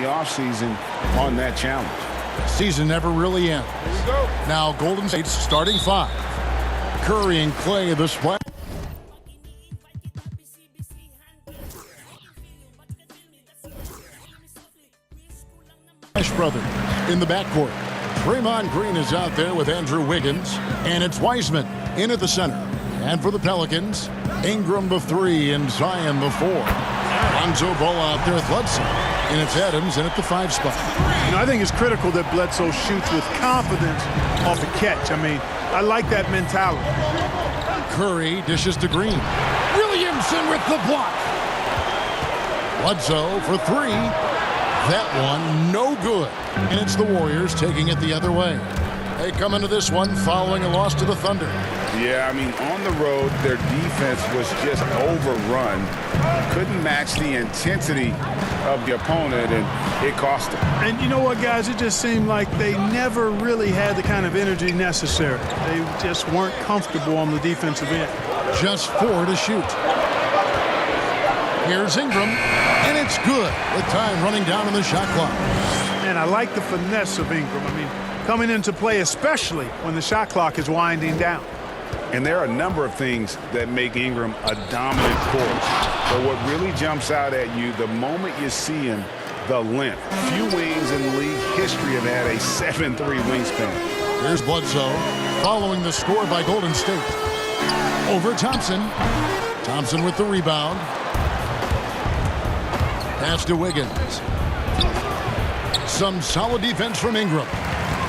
offseason on that challenge. Season never really ends. Now Golden State's starting five. Curry and Clay, the splash brothers in the backcourt. Draymond Green is out there with Andrew Wiggins, and it's Wiseman in at the center. And for the Pelicans, Ingram the three and Zion the four. Lonzo Ball out there with Bledsoe, and it's Adams in at the 5 spot. You know, I think it's critical that Bledsoe shoots with confidence off the catch. I mean, I like that mentality. Curry dishes to Green. Williamson with the block. Bledsoe for 3. That one no good. And it's the Warriors taking it the other way. They come into this one following a loss to the Thunder. Yeah, I mean, on the road, their defense was just overrun. Couldn't match the intensity of the opponent, and it cost them. And you know what, guys? It just seemed like they never really had the kind of energy necessary. They just weren't comfortable on the defensive end. Just 4 to shoot. Here's Ingram, and it's good with time running down on the shot clock. And I like the finesse of Ingram. I mean, coming into play, especially when the shot clock is winding down. And there are a number of things that make Ingram a dominant force. But what really jumps out at you the moment you see him, the length. Few wings in league history have had a 7'3" wingspan. Here's Bledsoe following the score by Golden State. Over Thompson. Thompson with the rebound. Pass to Wiggins. Some solid defense from Ingram.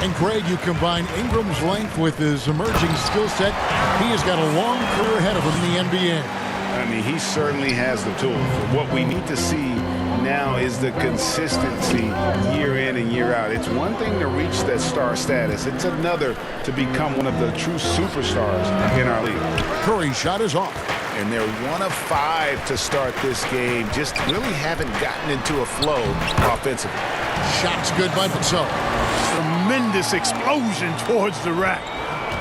And Greg, you combine Ingram's length with his emerging skill set. He has got a long career ahead of him in the NBA. I mean, he certainly has the tools. What we need to see now is the consistency year in and year out. It's one thing to reach that star status. It's another to become one of the true superstars in our league. Curry's shot is off. And they're 1 of 5 to start this game. Just really haven't gotten into a flow offensively. Shot's good by Bledsoe. Tremendous explosion towards the rack.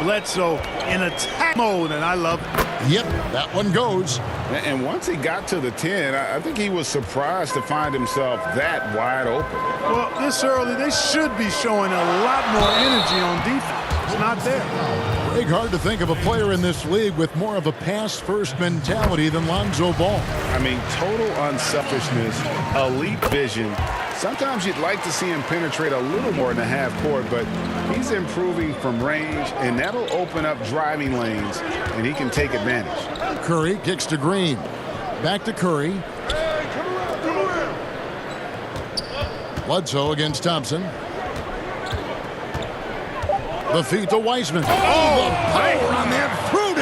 Bledsoe in attack mode, and I love it. Yep, that one goes. And once he got to the 10, I think he was surprised to find himself that wide open. Well, this early, they should be showing a lot more energy on defense. It's not there. Greg, hard to think of a player in this league with more of a pass-first mentality than Lonzo Ball. I mean, total unselfishness, elite vision. Sometimes you'd like to see him penetrate a little more in the half court, but he's improving from range, and that'll open up driving lanes, and he can take advantage. Curry kicks to Green. Back to Curry. Bledsoe against Thompson. The feed to Wiseman. Oh, the power on that threw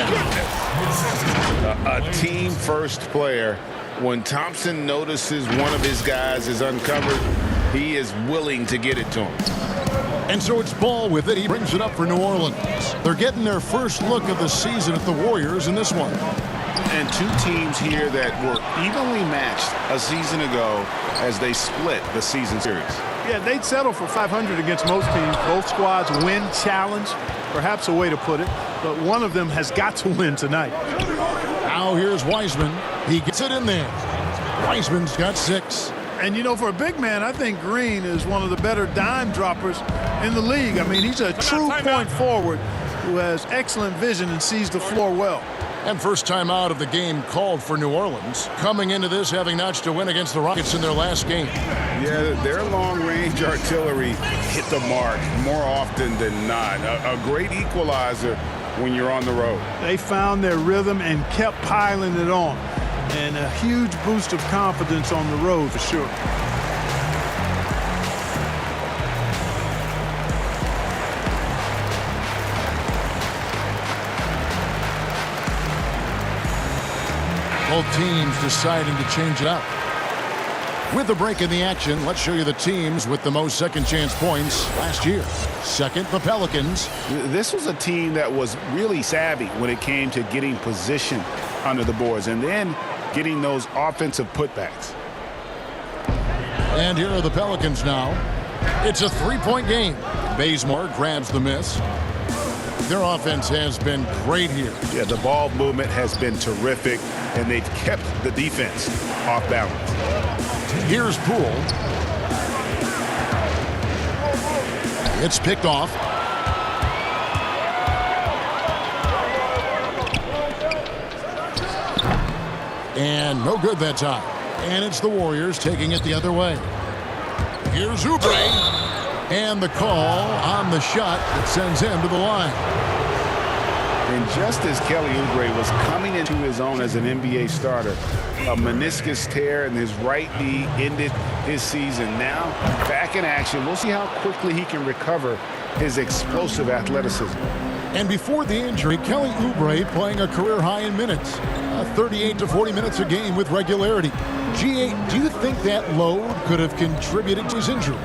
down. A team-first player. When Thompson notices one of his guys is uncovered, he is willing to get it to him. And so it's Ball with it. He brings it up for New Orleans. They're getting their first look of the season at the Warriors in this one. And two teams here that were evenly matched a season ago as they split the season series. Yeah, they'd settle for 500 against most teams. Both squads win challenge, perhaps a way to put it, but one of them has got to win tonight. Now here's Wiseman. He gets it in there. Wiseman's got 6. And, you know, for a big man, I think Green is one of the better dime droppers in the league. I mean, he's a true point forward who has excellent vision and sees the floor well. And first time out of the game called for New Orleans. Coming into this having notched a win against the Rockets in their last game. Yeah, their long-range artillery hit the mark more often than not. A great equalizer when you're on the road. They found their rhythm and kept piling it on. And a huge boost of confidence on the road for sure. Both teams deciding to change it up. With a break in the action, let's show you the teams with the most second chance points last year. Second, the Pelicans. This was a team that was really savvy when it came to getting position under the boards and then getting those offensive putbacks. And here are the Pelicans now. It's a 3-point game. Bazemore grabs the miss. Their offense has been great here. Yeah, the ball movement has been terrific, and they've kept the defense off balance. Here's Poole. It's picked off. And no good that time. And it's the Warriors taking it the other way. Here's Oubre. And the call on the shot that sends him to the line. And just as Kelly Oubre was coming into his own as an NBA starter, a meniscus tear in his right knee ended his season. Now, back in action, we'll see how quickly he can recover his explosive athleticism. And before the injury, Kelly Oubre playing a career high in minutes. 38 to 40 minutes a game with regularity. G8, do you think that load could have contributed to his injury?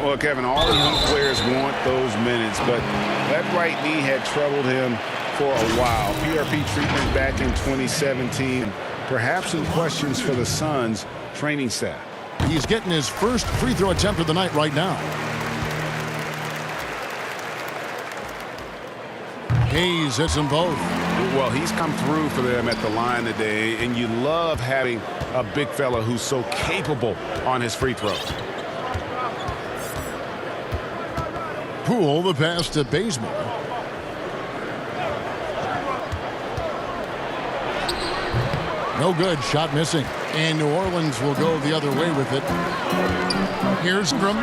Well, Kevin, all the young players want those minutes, but that right knee had troubled him for a while. PRP treatment back in 2017. Perhaps some questions for the Suns training staff. He's getting his first free throw attempt of the night right now. Hayes hits them both. Well, he's come through for them at the line today, and you love having a big fella who's so capable on his free throws. Poole, the pass to Bazemore. No good. Shot missing. And New Orleans will go the other way with it. Here's Ingram.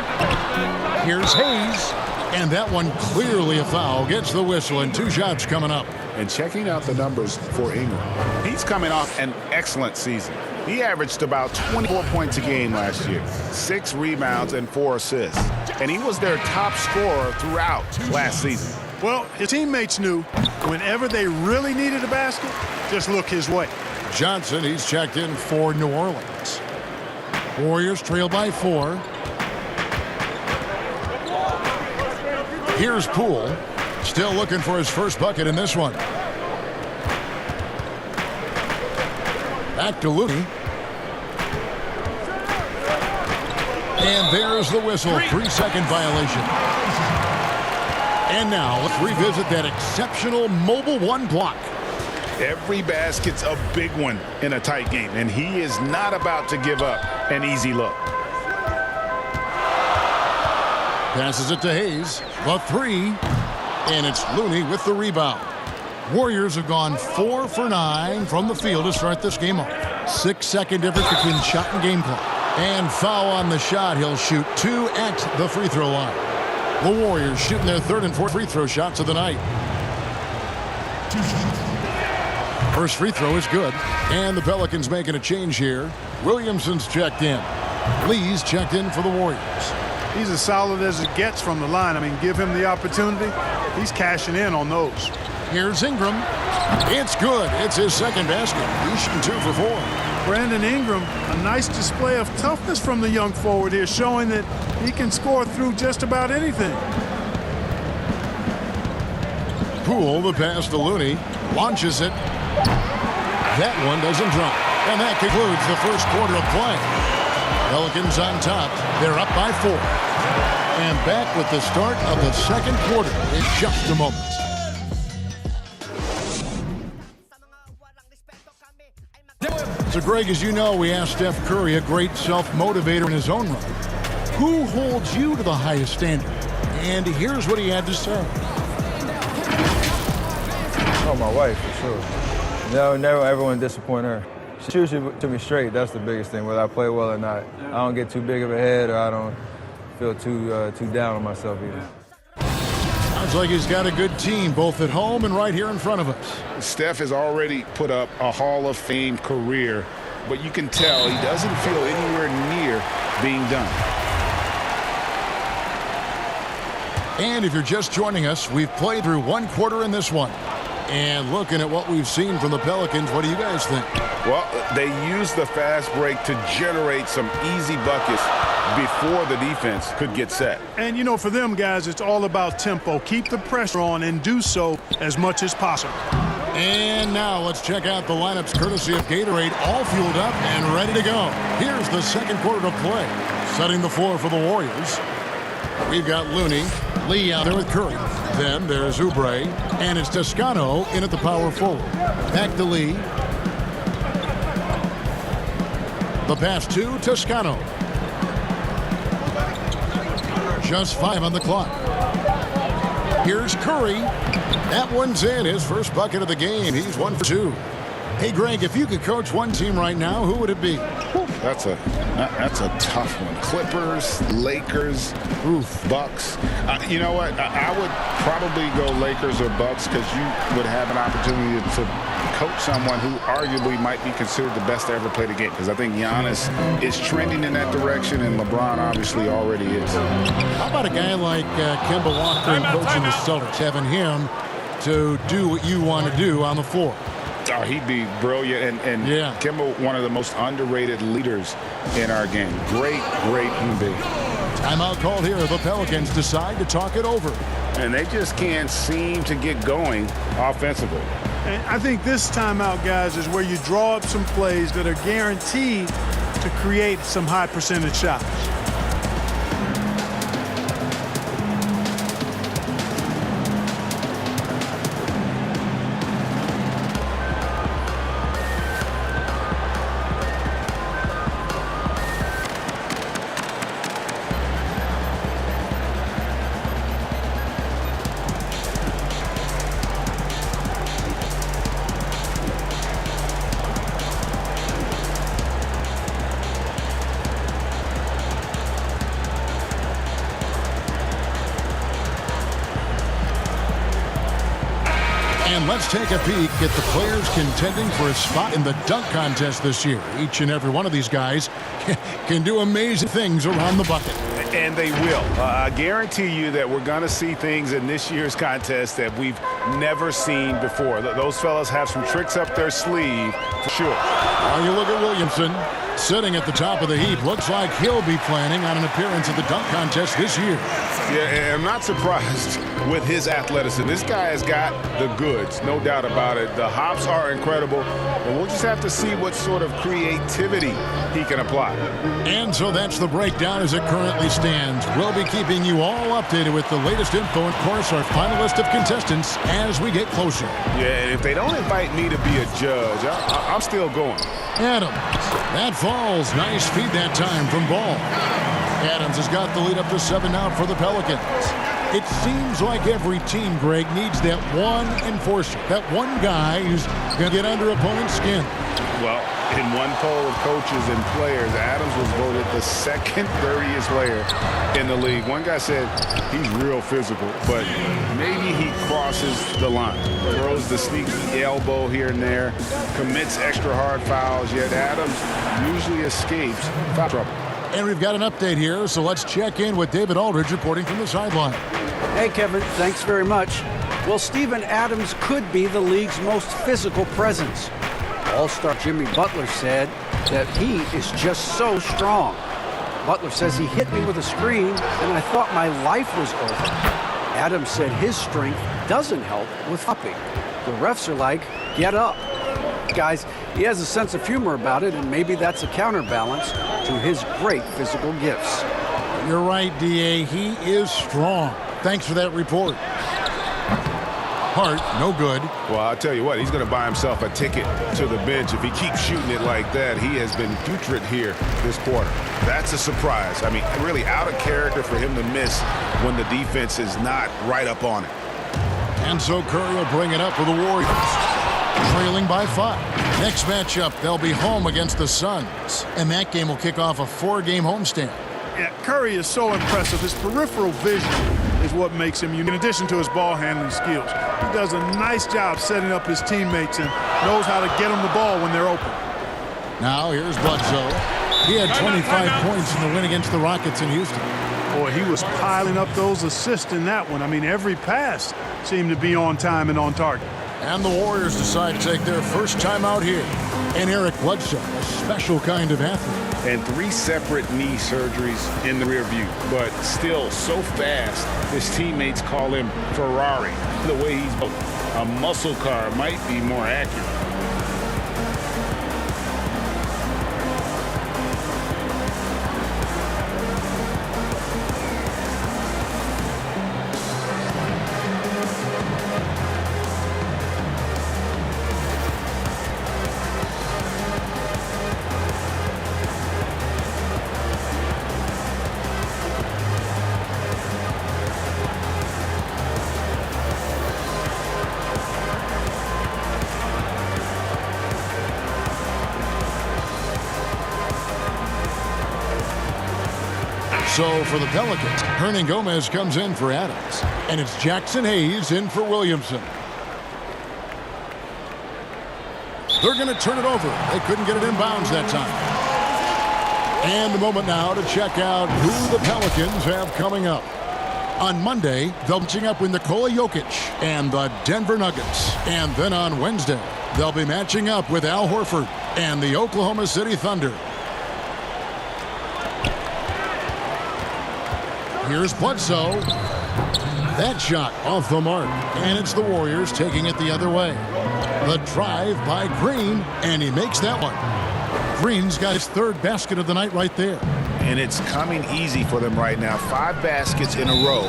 Here's Hayes. And that one clearly a foul. Gets the whistle, and 2 shots coming up. And checking out the numbers for Ingram. He's coming off an excellent season. He averaged about 24 points a game last year, 6 rebounds and 4 assists. And he was their top scorer throughout last season. Well, his teammates knew whenever they really needed a basket, just look his way. Johnson, he's checked in for New Orleans. Warriors trail by 4. Here's Poole, still looking for his first bucket in this one. Back to Looney. And there's the whistle, 3-second violation. And now let's revisit that exceptional mobile 1 block. Every basket's a big one in a tight game, and he is not about to give up an easy look. Passes it to Hayes. The 3. And it's Looney with the rebound. Warriors have gone 4 for 9 from the field to start this game off. 6-second difference between shot and game clock. And foul on the shot. He'll shoot 2 at the free throw line. The Warriors shooting their 3rd and 4th free throw shots of the night. First free throw is good. And the Pelicans making a change here. Williamson's checked in. Lee's checked in for the Warriors. He's as solid as it gets from the line. I mean, give him the opportunity. He's cashing in on those. Here's Ingram. It's good. It's his 2nd basket. He's shooting 2 for 4. Brandon Ingram, a nice display of toughness from the young forward here, showing that he can score through just about anything. Poole, the pass to Looney, launches it. That one doesn't drop. And that concludes the first quarter of play. Pelicans on top. They're up by 4. And back with the start of the 2nd quarter in just a moment. So, Greg, as you know, we asked Steph Curry, a great self-motivator in his own right, who holds you to the highest standard? And here's what he had to say. Oh, my wife, for sure. No, never ever want to disappoint her. She shoots it to me straight. That's the biggest thing, whether I play well or not. I don't get too big of a head, or I don't feel too down on myself either. Sounds like he's got a good team, both at home and right here in front of us. Steph has already put up a Hall of Fame career, but you can tell he doesn't feel anywhere near being done. And if you're just joining us, we've played through 1 quarter in this one. And looking at what we've seen from the Pelicans, what do you guys think? Well, they used the fast break to generate some easy buckets before the defense could get set. And, you know, for them guys, it's all about tempo. Keep the pressure on and do so as much as possible. And now let's check out the lineups courtesy of Gatorade, all fueled up and ready to go. Here's the 2nd quarter to play. Setting the floor for the Warriors. We've got Looney, Lee out there with Curry. Then there's Oubre, and it's Toscano in at the power forward. Back to Lee. The pass to Toscano. Just 5 on the clock. Here's Curry. That one's in. His first bucket of the game. He's 1 for 2. Hey, Greg, if you could coach one team right now, who would it be? That's a tough one. Clippers, Lakers, Bucks. You know what? I would probably go Lakers or Bucks because you would have an opportunity to coach someone who arguably might be considered the best to ever play the game, because I think Giannis is trending in that direction, and LeBron obviously already is. How about a guy like Kemba Walker coaching the Celtics, having him to do what you want to do on the floor? Oh, he'd be brilliant, and yeah. Kemba, one of the most underrated leaders in our game. Great human being. Timeout called here. The Pelicans decide to talk it over. And they just can't seem to get going offensively. And I think this timeout, guys, is where you draw up some plays that are guaranteed to create some high percentage shots. And let's take a peek at the players contending for a spot in the dunk contest this year. Each and every one of these guys can do amazing things around the bucket. And they will. I guarantee you that we're going to see things in this year's contest that we've never seen before. Those fellas have some tricks up their sleeve for sure. Now you look at Williamson sitting at the top of the heap. Looks like he'll be planning on an appearance at the dunk contest this year. Yeah, and I'm not surprised with his athleticism. This guy has got the goods, no doubt about it. The hops are incredible, and we'll just have to see what sort of creativity he can apply. And so that's the breakdown as it currently stands. We'll be keeping you all updated with the latest info and, of course, our final list of contestants as we get closer. Yeah, and if they don't invite me to be a judge, I'm still going. Adams. That falls. Nice feed that time from Ball. Adams has got the lead up to 7 now for the Pelicans. It seems like every team, Greg, needs that one enforcer, that one guy who's going to get under opponent's skin. Well, in one poll of coaches and players, Adams was voted the second dirtiest player in the league. One guy said he's real physical, but maybe he crosses the line. Throws the sneaky elbow here and there, commits extra hard fouls, yet Adams usually escapes foul trouble. And we've got an update here, so let's check in with David Aldridge reporting from the sideline. Hey, Kevin, thanks very much. Well, Steven Adams could be the league's most physical presence. All-star Jimmy Butler said that he is just so strong. Butler says he hit me with a screen, and I thought my life was over. Adams said his strength doesn't help with hopping. The refs are like, get up. Guys, he has a sense of humor about it, and maybe that's a counterbalance to his great physical gifts. You're right, D.A. He is strong. Thanks for that report. Hart, no good. Well, I'll tell you what, he's going to buy himself a ticket to the bench if he keeps shooting it like that. He has been putrid here this quarter. That's a surprise. I mean, really out of character for him to miss when the defense is not right up on it. And so Curry will bring it up for the Warriors. Trailing by 5. Next matchup, they'll be home against the Suns. And that game will kick off a 4-game homestand. Yeah, Curry is so impressive. His peripheral vision is what makes him unique, in addition to his ball handling skills. He does a nice job setting up his teammates and knows how to get them the ball when they're open. Now here's Bledsoe. He had 25 points in the win against the Rockets in Houston. Boy, he was piling up those assists in that one. I mean, every pass seemed to be on time and on target. And the Warriors decide to take their first time out here. And Eric Bledsoe, a special kind of athlete. And 3 separate knee surgeries in the rear view, but still so fast, his teammates call him Ferrari. The way he's built, a muscle car might be more accurate. So for the Pelicans, Hernan Gomez comes in for Adams. And it's Jackson Hayes in for Williamson. They're going to turn it over. They couldn't get it in bounds that time. And a moment now to check out who the Pelicans have coming up. On Monday, they'll be matching up with Nikola Jokic and the Denver Nuggets. And then on Wednesday, they'll be matching up with Al Horford and the Oklahoma City Thunder. Here's Bledsoe. That shot off the mark. And it's the Warriors taking it the other way. The drive by Green, and he makes that one. Green's got his third basket of the night right there. And it's coming easy for them right now. 5 baskets in a row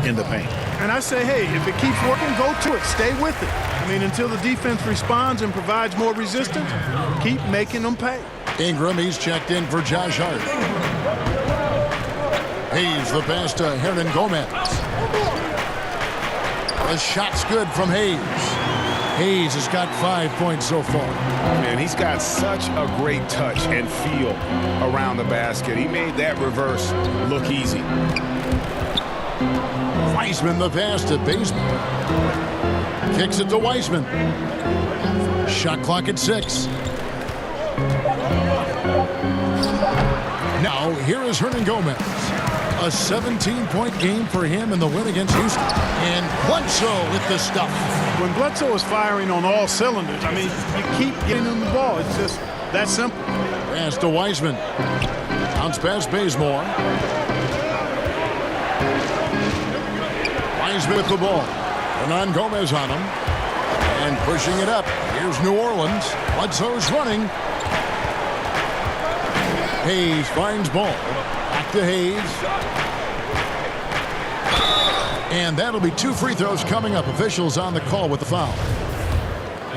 in the paint. And I say, hey, if it keeps working, go to it. Stay with it. I mean, until the defense responds and provides more resistance, keep making them pay. Ingram, he's checked in for Josh Hart. Hayes, the pass to Hernan Gomez. The shot's good from Hayes. Hayes has got 5 points so far. Man, he's got such a great touch and feel around the basket. He made that reverse look easy. Wiseman, the pass to Bazemore. Kicks it to Wiseman. Shot clock at 6. Now, here is Hernan Gomez. A 17-point game for him in the win against Houston. And Bledsoe with the stuff. When Bledsoe is firing on all cylinders, I mean, you keep getting him the ball. It's just that simple. Pass to Wiseman. Bounce past Bazemore. Wiseman with the ball. Hernan Gomez on him. And pushing it up. Here's New Orleans. Bledsoe's running. Hayes finds ball. Back to Hayes. And that'll be 2 free throws coming up. Officials on the call with the foul.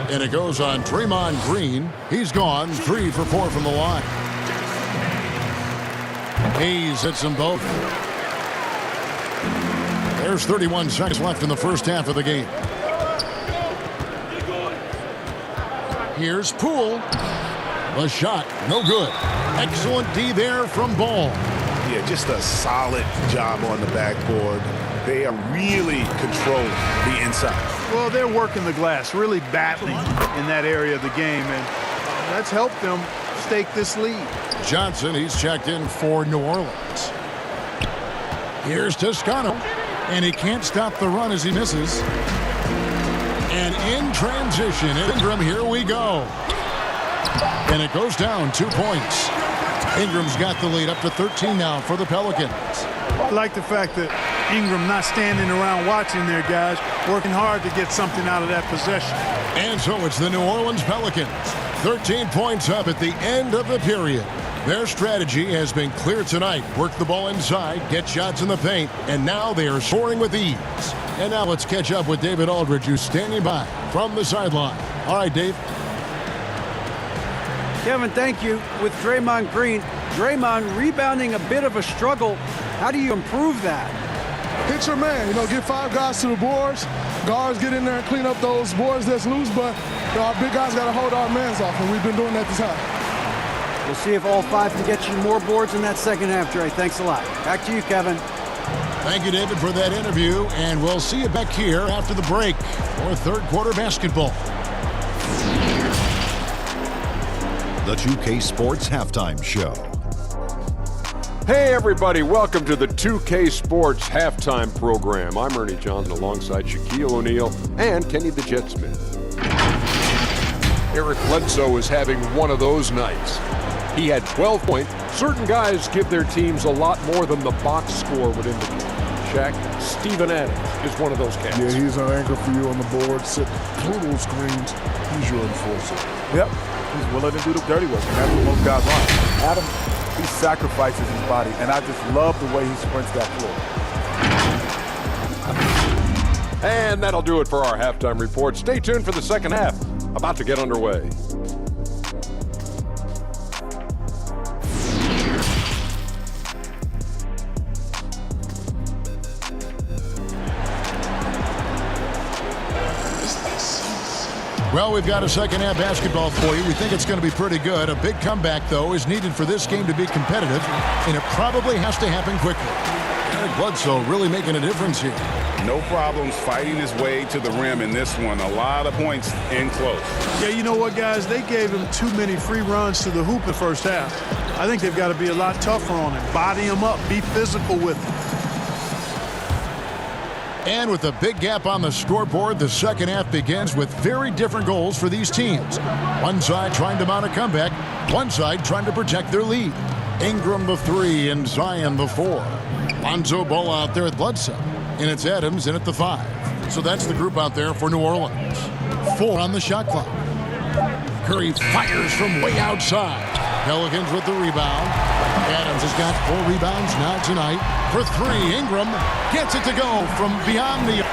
And it goes on Draymond Green. He's gone 3 for 4 from the line. Hayes hits them both. There's 31 seconds left in the first half of the game. Here's Poole. The shot, no good. Excellent D there from Ball. Yeah, just a solid job on the backboard. They are really controlling the inside. Well, they're working the glass, really battling in that area of the game, and that's helped them stake this lead. Johnson, he's checked in for New Orleans. Here's Toscano, and he can't stop the run as he misses. And in transition, Ingram, here we go. And it goes down 2 points. Ingram's got the lead up to 13 now for the Pelicans. I like the fact that Ingram not standing around watching their guys, working hard to get something out of that possession. And so it's the New Orleans Pelicans. 13 points up at the end of the period. Their strategy has been clear tonight. Work the ball inside, get shots in the paint, and now they are scoring with ease. And now let's catch up with David Aldridge, who's standing by from the sideline. All right, Dave. Kevin, thank you. With Draymond Green, Draymond rebounding a bit of a struggle. How do you improve that? Hit your man, get 5 guys to the boards. Guards get in there and clean up those boards that's loose, but our big guys got to hold our mans off, and we've been doing that this half. We'll see if all 5 can get you more boards in that second half, Dre. Thanks a lot. Back to you, Kevin. Thank you, David, for that interview, and we'll see you back here after the break for third quarter basketball. The 2K Sports Halftime Show. Hey everybody, welcome to the 2K Sports Halftime Program. I'm Ernie Johnson alongside Shaquille O'Neal and Kenny the Jet Smith. Eric Bledsoe is having one of those nights. He had 12 points. Certain guys give their teams a lot more than the box score would indicate. Shaq, Steven Adams is one of those cats. Yeah, he's an anchor for you on the board, setting brutal screens. He's your enforcer. Yep, he's willing to do the dirty work, and that's what most guys want. Adam, he sacrifices his body, and I just love the way he sprints that floor. And that'll do it for our halftime report. Stay tuned for the second half, about to get underway. Well, we've got a second-half basketball for you. We think it's going to be pretty good. A big comeback, though, is needed for this game to be competitive, and it probably has to happen quickly. Eric Bledsoe really making a difference here. No problems fighting his way to the rim in this one. A lot of points in close. Yeah, you know what, guys? They gave him too many free runs to the hoop in the first half. I think they've got to be a lot tougher on him. Body him up. Be physical with him. And with a big gap on the scoreboard, the second half begins with very different goals for these teams. One side trying to mount a comeback, one side trying to protect their lead. Ingram the 3 and Zion the 4. Lonzo Ball out there at Bledsoe. And it's Adams in at the 5. So that's the group out there for New Orleans. 4 on the shot clock. Curry fires from way outside. Pelicans with the rebound. Adams has got 4 rebounds now tonight. For 3, Ingram gets it to go from beyond the...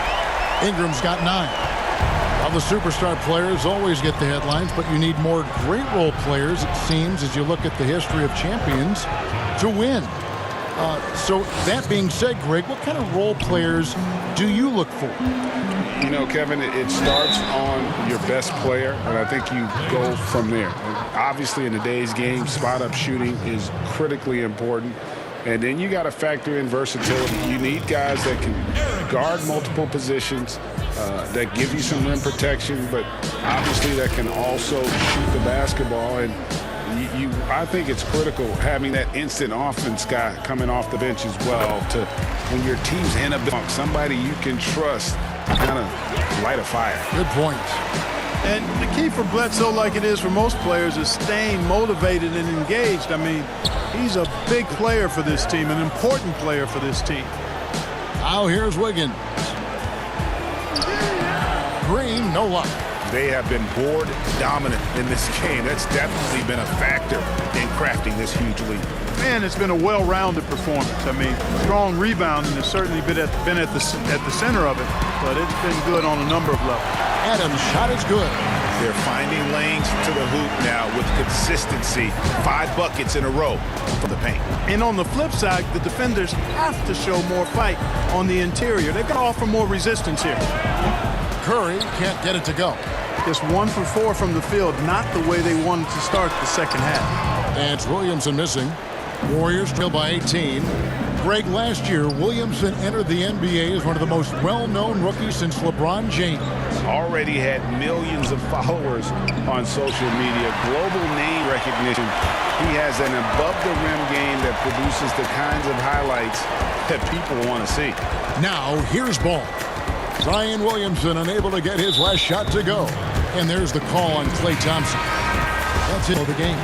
Ingram's got 9. Now the superstar players always get the headlines, but you need more great role players, it seems, as you look at the history of champions, to win. So that being said, Greg, what kind of role players do you look for? You know, Kevin, it starts on your best player, and I think you go from there. Obviously, in today's game, spot-up shooting is critically important. And then you got to factor in versatility. You need guys that can guard multiple positions, that give you some rim protection, but obviously that can also shoot the basketball. And I think it's critical having that instant offense guy coming off the bench as well to when your team's in a bunk, somebody you can trust to kind of light a fire. Good point. And the key for Bledsoe, like it is for most players, is staying motivated and engaged. I mean, he's a big player for this team, an important player for this team. Now here's Wiggins. Green, no luck. They have been board dominant in this game. That's definitely been a factor in crafting this huge lead. Man, it's been a well-rounded performance. I mean, strong rebounding has certainly been at the center of it, but it's been good on a number of levels. Adams' shot is good. They're finding lanes to the hoop now with consistency. 5 buckets in a row from the paint. And on the flip side, the defenders have to show more fight on the interior. They've got to offer more resistance here. Curry can't get it to go. Just 1 for 4 from the field, not the way they wanted to start the second half. And it's Williamson missing. Warriors trail by 18. Greg, last year, Williamson entered the NBA as one of the most well-known rookies since LeBron James. Already had millions of followers on social media, global name recognition. He has an above-the-rim game that produces the kinds of highlights that people want to see. Now, here's Ball. Zion Williamson unable to get his last shot to go. And there's the call on Klay Thompson. That's it for the game.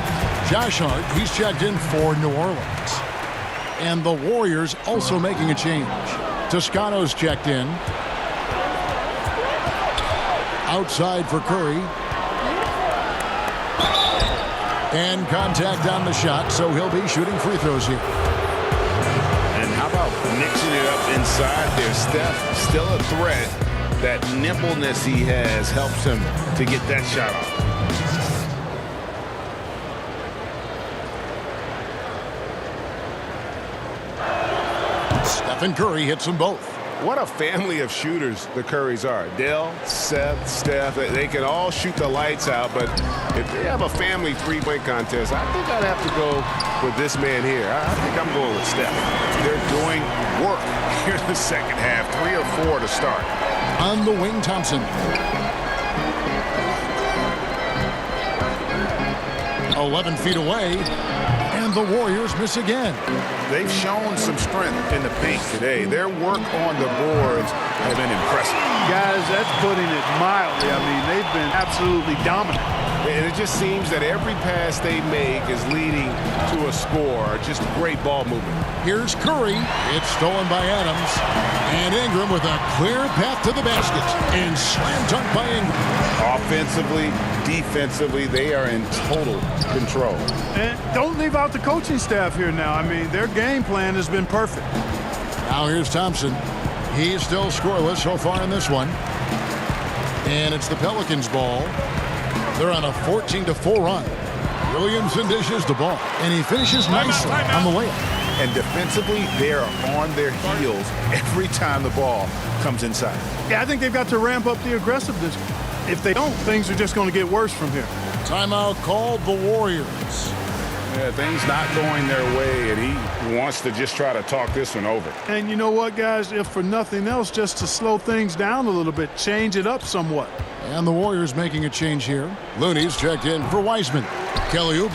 Josh Hart, he's checked in for New Orleans. And the Warriors also making a change. Toscano's checked in. Outside for Curry. And contact on the shot, so he'll be shooting free throws here. And how about mixing it up inside there? Steph still a threat. That nimbleness he has helps him to get that shot off. Stephen Curry hits them both. What a family of shooters the Currys are. Dell, Seth, Steph, they can all shoot the lights out, but if they have a family three-point contest, I think I'd have to go with this man here. I think I'm going with Steph. They're doing work here in the second half, 3 or 4 to start. On the wing, Thompson. 11 feet away, and the Warriors miss again. They've shown some strength in the paint today. Their work on the boards have been impressive. Guys, that's putting it mildly. I mean, they've been absolutely dominant. And it just seems that every pass they make is leading to a score. Just great ball movement. Here's Curry. It's stolen by Adams. And Ingram with a clear path to the basket. And slam dunk by Ingram. Offensively, defensively, they are in total control. And don't leave out the coaching staff here now. I mean, their game plan has been perfect. Now here's Thompson. He's still scoreless so far in this one. And it's the Pelicans' ball. They're on a 14-4 run. Williamson dishes the ball, and he finishes nicely on the layup. And defensively, they are on their heels every time the ball comes inside. Yeah, I think they've got to ramp up the aggressiveness. If they don't, things are just going to get worse from here. Timeout called the Warriors. Yeah, things not going their way, and he wants to just try to talk this one over. And you know what, guys? If for nothing else, just to slow things down a little bit, change it up somewhat. And the Warriors making a change here. Looney's checked in for Wiseman. Kelly Oubre